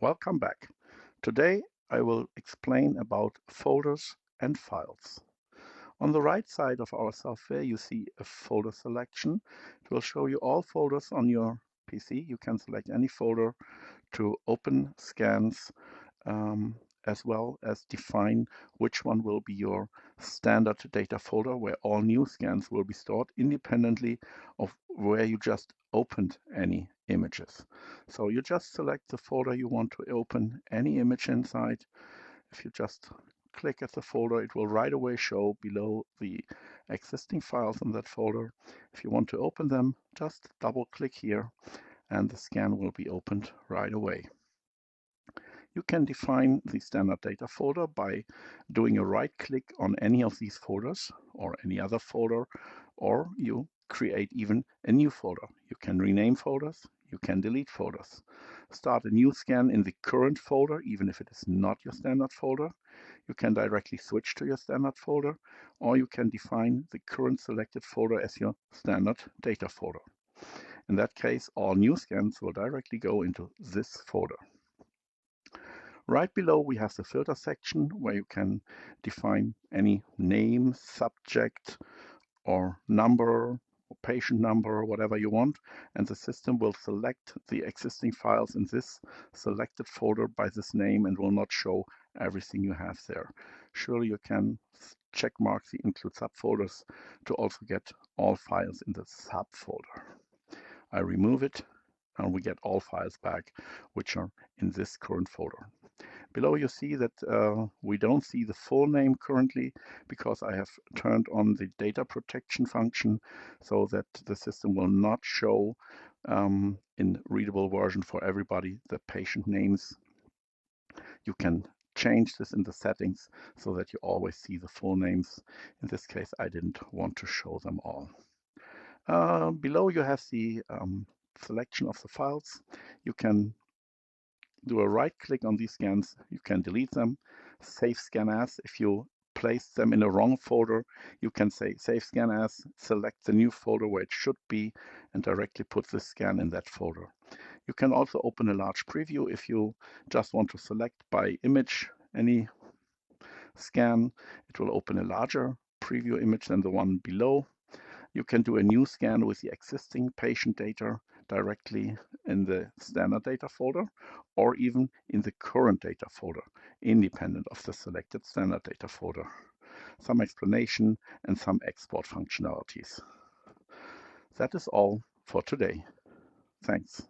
Welcome back. Today I will explain about folders and files. On the right side of our software you see a folder selection. It will show you all folders on your PC. You can select any folder to open scans as well as define which one will be your standard data folder where all new scans will be stored independently of where you just opened any images. So you just select the folder you want to open any image inside. If you just click at the folder, it will right away show below the existing files in that folder. If you want to open them, just double click here and the scan will be opened right away. You can define the standard data folder by doing a right click on any of these folders or any other folder, or you create even a new folder. You can rename folders, you can delete folders. Start a new scan in the current folder, even if it is not your standard folder. You can directly switch to your standard folder, or you can define the current selected folder as your standard data folder. In that case, all new scans will directly go into this folder. Right below we have the filter section where you can define any name, subject, or number, or patient number, or whatever you want, and the system will select the existing files in this selected folder by this name and will not show everything you have there. Surely you can check mark the include subfolders to also get all files in the subfolder. I remove it and we get all files back which are in this current folder. Below you see that we don't see the full name currently because I have turned on the data protection function so that the system will not show in readable version for everybody the patient names. You can change this in the settings so that you always see the full names. In this case, I didn't want to show them all. Below you have the selection of the files. You can do a right click on these scans, you can delete them. Save scan as, if you placed them in a wrong folder, you can say save scan as, select the new folder where it should be, and directly put the scan in that folder. You can also open a large preview if you just want to select by image any scan. It will open a larger preview image than the one below. You can do a new scan with the existing patient data directly in the standard data folder or even in the current data folder, independent of the selected standard data folder. Some explanation and some export functionalities. That is all for today. Thanks.